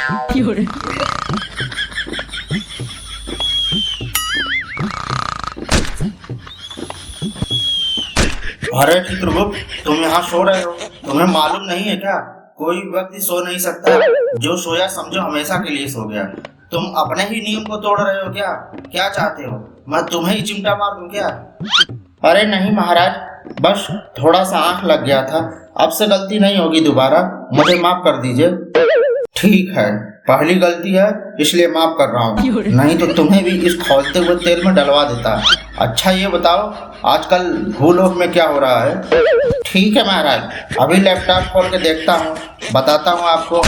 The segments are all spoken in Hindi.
अरे चित्रगुप्त, तुम यहाँ सो रहे हो? तुम्हें मालूम नहीं है क्या? कोई व्यक्ति सो नहीं सकता। जो सोया समझो हमेशा के लिए सो गया। तुम अपने ही नियम को तोड़ रहे हो क्या? क्या चाहते हो, मैं तुम्हें ही चिमटा मार दूं क्या? अरे नहीं महाराज, बस थोड़ा सा आंख लग गया था। अब से गलती नहीं होगी दोबारा, मुझे माफ कर दीजिए। ठीक है, पहली गलती है इसलिए माफ कर रहा हूँ, नहीं तो तुम्हें भी इस खौलते हुए तेल में डलवा देता। अच्छा ये बताओ, आजकल भूलोक में क्या हो रहा है? ठीक है महाराज, अभी लैपटॉप खोल के देखता हूँ, बताता हूँ आपको।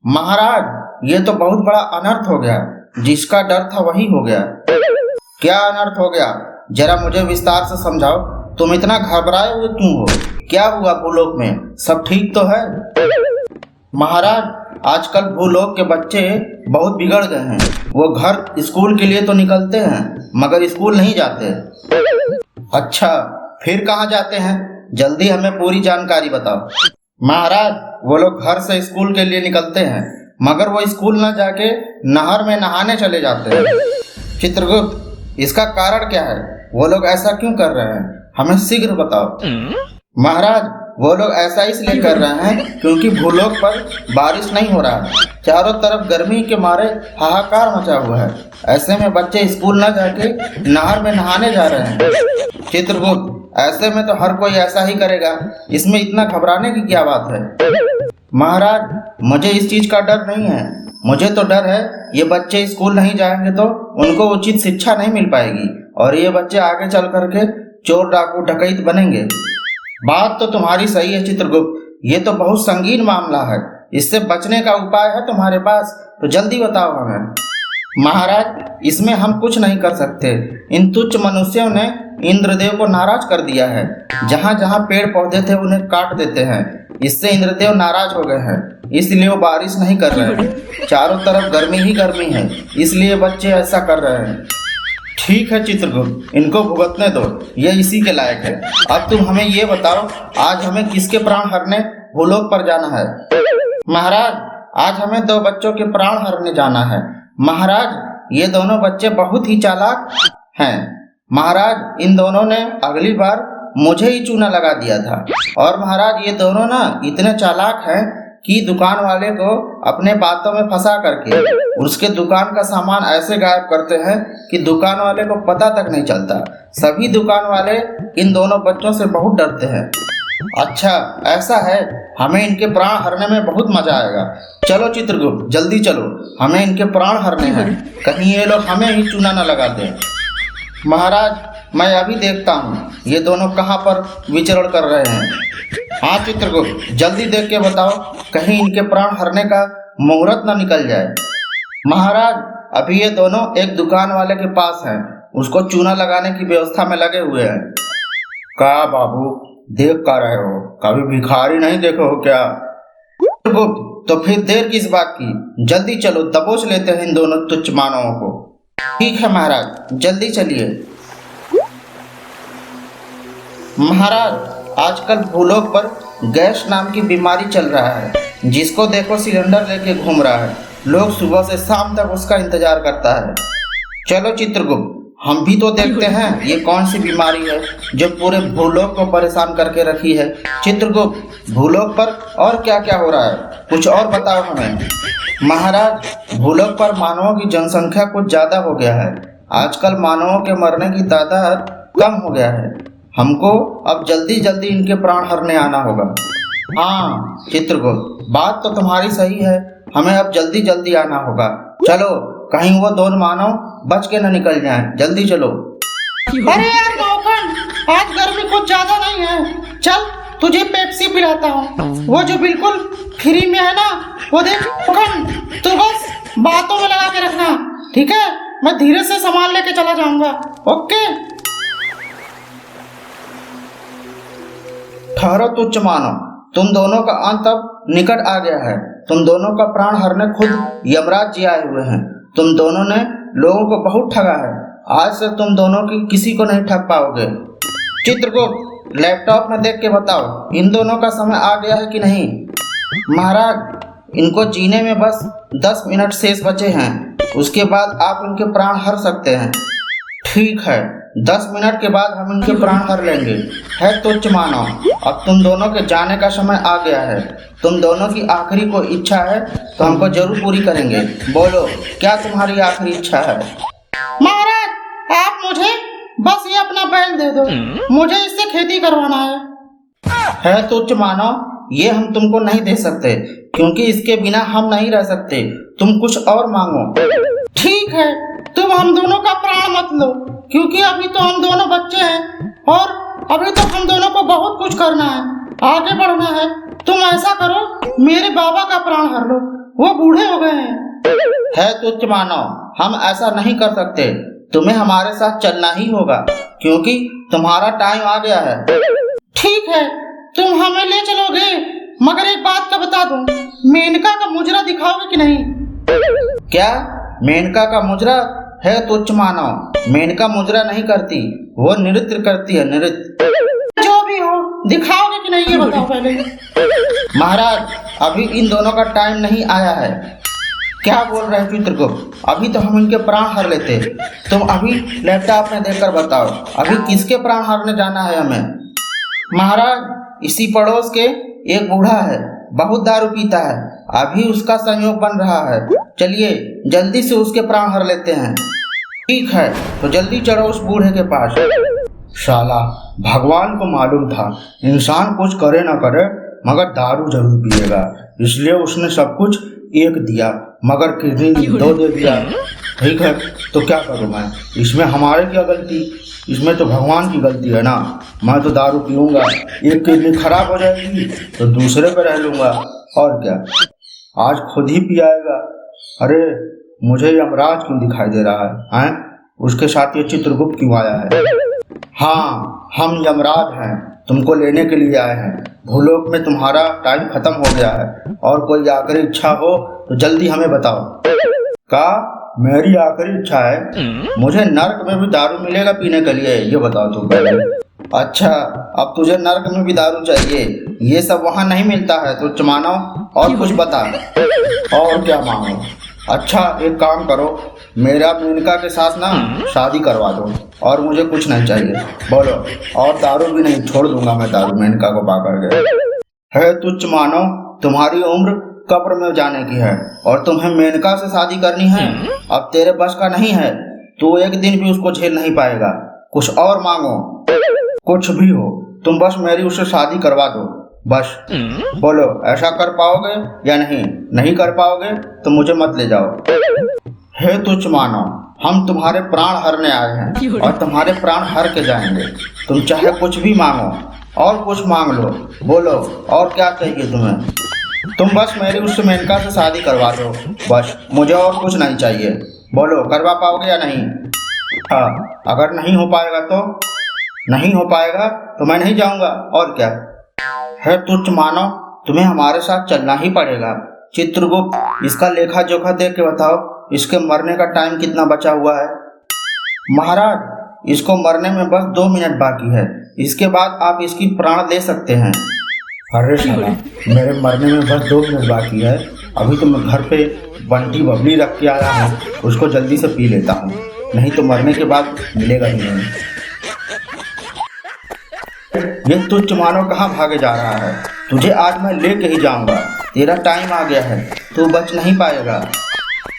महाराज, ये तो बहुत बड़ा अनर्थ हो गया। जिसका डर था वही हो गया। क्या अनर्थ हो गया, जरा मुझे विस्तार से समझाओ। तुम इतना घबराए हुए क्यों हो? क्या हुआ भूलोक में? सब ठीक तो है? महाराज, आजकल भूलोक के बच्चे बहुत बिगड़ गए हैं। वो घर स्कूल के लिए तो निकलते हैं मगर स्कूल नहीं जाते। अच्छा, फिर कहाँ जाते हैं? जल्दी हमें पूरी जानकारी बताओ। महाराज, वो लोग घर से स्कूल के लिए निकलते हैं मगर वो स्कूल न जाके नहर में नहाने चले जाते हैं। चित्रगुप्त, इसका कारण क्या है? वो लोग ऐसा क्यों कर रहे हैं? हमें शीघ्र बताओ। महाराज, वो लोग ऐसा इसलिए कर रहे हैं क्योंकि भूलोक पर बारिश नहीं हो रहा है। चारों तरफ गर्मी के मारे हाहाकार मचा हुआ है। ऐसे में बच्चे स्कूल न जाके नहर में नहाने जा रहे हैं। चित्रगुप्त, ऐसे में तो हर कोई ऐसा ही करेगा, इसमें इतना घबराने की क्या बात है? महाराज, मुझे इस चीज का डर नहीं है। मुझे तो डर है ये बच्चे स्कूल नहीं जाएंगे तो उनको उचित शिक्षा नहीं मिल पाएगी और ये बच्चे आगे चल करके चोर डाकू डकैत बनेंगे। बात तो तुम्हारी सही है चित्रगुप्त, ये तो बहुत संगीन मामला है। इससे बचने का उपाय है तुम्हारे पास तो जल्दी बताओ हमें। महाराज, इसमें हम कुछ नहीं कर सकते। इन तुच्छ मनुष्यों ने इंद्रदेव को नाराज कर दिया है। जहाँ जहाँ पेड़ पौधे थे उन्हें काट देते हैं। इससे इंद्रदेव नाराज हो गए हैं, इसलिए वो बारिश नहीं कर रहे हैं। चारों तरफ गर्मी ही गर्मी है, इसलिए बच्चे ऐसा कर रहे हैं। ठीक है चित्रगुप्त, इनको भुगतने दो, ये इसी के लायक है। अब तुम हमें ये बताओ, आज हमें किसके प्राण हरने भूलोक पर जाना है? महाराज, आज हमें दो बच्चों के प्राण हरने जाना है। महाराज, ये दोनों बच्चे बहुत ही चालाक हैं। महाराज, इन दोनों ने अगली बार मुझे ही चूना लगा दिया था। और महाराज, ये दोनों ना इतने चालाक हैं कि दुकान वाले को अपने बातों में फंसा करके उसके दुकान का सामान ऐसे गायब करते हैं कि दुकान वाले को पता तक नहीं चलता। सभी दुकान वाले इन दोनों बच्चों से बहुत डरते हैं। अच्छा ऐसा है, हमें इनके प्राण हरने में बहुत मजा आएगा। चलो चित्रगुप्त, जल्दी चलो, हमें इनके प्राण हरने हैं। कहीं ये लोग हमें ही चूना न लगा दें। महाराज, मैं अभी देखता हूँ ये दोनों कहाँ पर विचरण कर रहे हैं। हाँ चित्रगुप्त, जल्दी देख के बताओ, कहीं इनके प्राण हरने का मुहूर्त न निकल जाए। महाराज, अभी ये दोनों एक दुकान वाले के पास हैं, उसको चूना लगाने की व्यवस्था में लगे हुए हैं। का बाबू, देख का रहे हो? कभी भिखारी नहीं देखो हो क्या? चित्रगुप्त, तो फिर देर किस बात की? जल्दी चलो, दबोच लेते हैं इन दोनों तुच्छ मानवों को। ठीक है महाराज, जल्दी चलिए। महाराज, आजकल भूलोक पर गैस नाम की बीमारी चल रहा है। जिसको देखो सिलेंडर लेके घूम रहा है। लोग सुबह से शाम तक उसका इंतजार करता है। चलो चित्रगुप्त, हम भी तो देखते हैं ये कौन सी बीमारी है जो पूरे भूलोक को परेशान करके रखी है। चित्रगुप्त, भूलोक पर और क्या क्या हो रहा है, कुछ और बताओ हमें। महाराज, भूलोक पर मानवों की जनसंख्या कुछ ज्यादा हो गया है। आजकल मानवों के मरने की तादाद कम हो गया है। हमको अब जल्दी जल्दी इनके प्राण हरने आना होगा। हाँ चित्रगुप्त, बात तो तुम्हारी सही है, हमें अब जल्दी जल्दी आना होगा। चलो, कहीं वो दोनों मानव बच के न निकल जाएं, जल्दी चलो। अरे यार नौकन, आज गर्मी कुछ ज्यादा नहीं है, चल तुझे पेप्सी पिलाता हूँ। वो जो बिल्कुल फ्री में है ना, वो देख नौकन, तू बस बातों में लगा के रखना, ठीक है? मैं धीरे से सामान लेके चला जाऊंगा। ओके। ठहरो तुच्छ मानव, तुम दोनों का अंत अब निकट आ गया है। तुम दोनों का प्राण हरने खुद यमराज जी आए हुए हैं। तुम दोनों ने लोगों को बहुत ठगा है। आज से तुम दोनों की किसी को नहीं ठग पाओगे। चित्रगुप्त, लैपटॉप में देख के बताओ इन दोनों का समय आ गया है कि नहीं। महाराज, इनको जीने में बस 10 मिनट शेष बचे हैं। उसके बाद आप इनके प्राण हर सकते हैं। ठीक है, 10 मिनट के बाद हम इनके प्राण हर लेंगे। है तुच्छ मानव, अब तुम दोनों के जाने का समय आ गया है। तुम दोनों की आखिरी कोई इच्छा है तो हमको जरूर पूरी करेंगे। बोलो, क्या तुम्हारी आखिरी इच्छा है? महाराज, आप मुझे बस ये अपना बैल दे दो, मुझे इससे खेती करवाना है। तुच्छ मानव, ये हम तुमको नहीं दे सकते क्योंकि इसके बिना हम नहीं रह सकते। तुम कुछ और मांगो। ठीक है, तुम हम दोनों का प्राण मत लो, क्योंकि अभी तो हम दोनों बच्चे हैं और अभी तो हम दोनों को बहुत कुछ करना है, आगे बढ़ना है। तुम ऐसा करो, मेरे बाबा का प्राण हर लो, वो बूढ़े हो गए हैं। है तुच्छ मानव, हम ऐसा नहीं कर सकते। तुम्हें हमारे साथ चलना ही होगा क्योंकि तुम्हारा टाइम आ गया है। ठीक है, तुम हमें ले चलोगे, मगर एक बात का बता दूं, मेनका का मुजरा दिखाओगे कि नहीं? क्या मेनका का मुजरा? है तुच्छ मानव, मेनका मुजरा नहीं करती, वो नृत्य करती है, नृत्य। जो भी हो, दिखाओगे कि नहीं ये बताओ पहले। महाराज, अभी इन दोनों का टाइम नहीं आया है। क्या बोल रहे हैं चित्रगुप्त? अभी तो हम इनके प्राण हर लेते। तुम अभी लैपटॉप में देखकर बताओ, अभी किसके प्राण हरने जाना है हमें? महाराज, इसी पड़ोस के एक बूढ़ा है, बहुत दारू पीता है, अभी उसका संयोग बन रहा है। चलिए जल्दी से उसके प्राण हर लेते हैं। ठीक है, तो जल्दी चढ़ो उस बूढ़े के पास। शाला, भगवान को मालूम था इंसान कुछ करे ना करे मगर दारू जरूर पिएगा, इसलिए उसने सब कुछ एक दिया मगर किडनी 2 दे दिया। ठीक है, तो क्या करूँ मैं? इसमें हमारे क्या गलती? इसमें तो भगवान की गलती है ना। मैं तो दारू पीऊँगा, एक किडनी खराब हो जाएगी तो दूसरे पे रह लूँगा, और क्या। आज खुद ही पियाएगा। अरे, मुझे यमराज क्यों दिखाई दे रहा है? हैं? उसके साथ ये चित्रगुप्त क्यों आया है? हाँ, हम यमराज हैं, तुमको लेने के लिए आए हैं। भूलोक में तुम्हारा टाइम खत्म हो गया है और कोई आखिरी इच्छा हो तो जल्दी हमें बताओ। का मेरी आखिरी इच्छा है? मुझे नर्क में भी दारू मिलेगा पीने के लिए, ये बताओ तुम पहले। अच्छा, अब तुझे नर्क में भी दारू चाहिए? ये सब वहाँ नहीं मिलता है तुच्छ मानव, और कुछ बता। और क्या मांगो? अच्छा, एक काम करो, मेरा मेनका के साथ ना शादी करवा दो और मुझे कुछ नहीं चाहिए। बोलो, और दारू भी नहीं, छोड़ दूंगा मैं दारू मेनका को पा करके। है तुच्छ मानव, तुम्हारी उम्र कब्र में जाने की है और तुम्हें मेनका से शादी करनी है। अब तेरे बस का नहीं है, तू एक दिन भी उसको झेल नहीं पाएगा। कुछ और मांगो, कुछ भी हो, तुम बस मेरी उससे शादी करवा दो बस। बोलो, ऐसा कर पाओगे या नहीं? नहीं कर पाओगे तो मुझे मत ले जाओ। हे तुच्छ मानव, हम तुम्हारे प्राण हरने आए हैं और तुम्हारे प्राण हर के जाएंगे। तुम चाहे कुछ भी मांगो और कुछ मांग लो। बोलो, और क्या चाहिए तुम्हें? तुम बस मेरी उस मेनका से शादी करवा दो बस, मुझे और कुछ नहीं चाहिए। बोलो, करवा पाओगे या नहीं? हाँ, अगर नहीं हो पाएगा तो नहीं हो पाएगा तो मैं नहीं जाऊंगा, और क्या। है तुच्छ मानव, तुम्हें हमारे साथ चलना ही पड़ेगा। चित्रगुप्त, इसका लेखा जोखा देख के बताओ, इसके मरने का टाइम कितना बचा हुआ है? महाराज, इसको मरने में बस 2 मिनट बाकी है, इसके बाद आप इसकी प्राण ले सकते हैं। अरे साला, मेरे मरने में बस 2 मिनट बाकी है। अभी तो मैं घर पे बंटी बबली रख के आया हूँ, उसको जल्दी से पी लेता हूँ, नहीं तो मरने के बाद मिलेगा ही नहीं। ये तुच्छ मानव कहाँ भागे जा रहा है? तुझे आज मैं लेके ही जाऊंगा। तेरा टाइम आ गया है, तू बच नहीं पाएगा।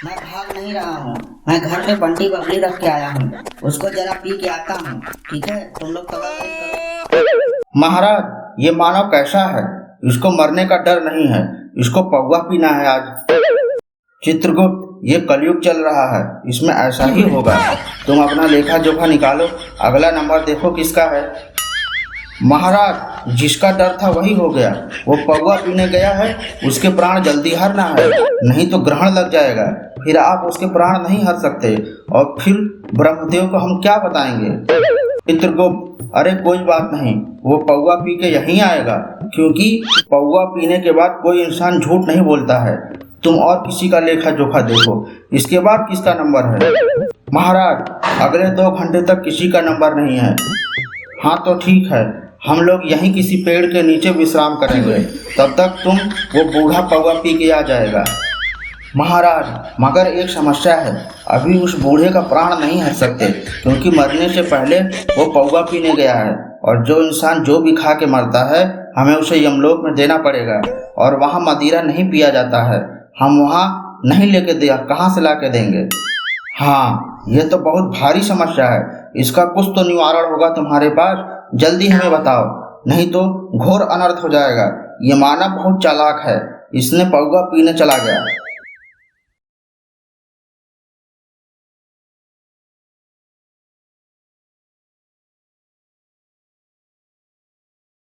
मैं भाग नहीं रहा हूँ, मैं घर पे बंटी बबली रख के आया हूँ, उसको जरा पी के आता हूँ। ठीक है, तुम लोग करो। महाराज, ये मानव कैसा है? इसको मरने का डर नहीं है, इसको पौवा पीना है आज। चित्रगुप्त, ये कलयुग चल रहा है, इसमें ऐसा ही होगा। तुम अपना लेखा जोखा निकालो, अगला नंबर देखो किसका है। महाराज, जिसका डर था वही हो गया। वो पौवा पीने गया है, उसके प्राण जल्दी हरना है, नहीं तो ग्रहण लग जाएगा, फिर आप उसके प्राण नहीं हर सकते और फिर ब्रह्मदेव को हम क्या बताएंगे। चित्रगुप्त, अरे कोई बात नहीं, वो पौवा पी के यहीं आएगा, क्योंकि पौवा पीने के बाद कोई इंसान झूठ नहीं बोलता है। तुम और किसी का लेखा जोखा देखो, इसके बाद किसका नंबर है। महाराज, अगले 2 घंटे तक किसी का नंबर नहीं है। हाँ तो ठीक है, हम लोग यहीं किसी पेड़ के नीचे विश्राम करेंगे। तब तक तुम वो बूढ़ा पौवा पी के आ जाएगा। महाराज, मगर एक समस्या है। अभी उस बूढ़े का प्राण नहीं हट सकते, क्योंकि मरने से पहले वो पौवा पीने गया है, और जो इंसान जो भी खा के मरता है हमें उसे यमलोक में देना पड़ेगा, और वहाँ मदिरा नहीं पिया जाता है। हम वहाँ नहीं लेके दिया, कहाँ से ला के देंगे? हाँ, ये तो बहुत भारी समस्या है। इसका कुछ तो निवारण होगा तुम्हारे पास? जल्दी हमें बताओ, नहीं तो घोर अनर्थ हो जाएगा। ये मानव बहुत चालाक है, इसने पौवा पीने चला गया।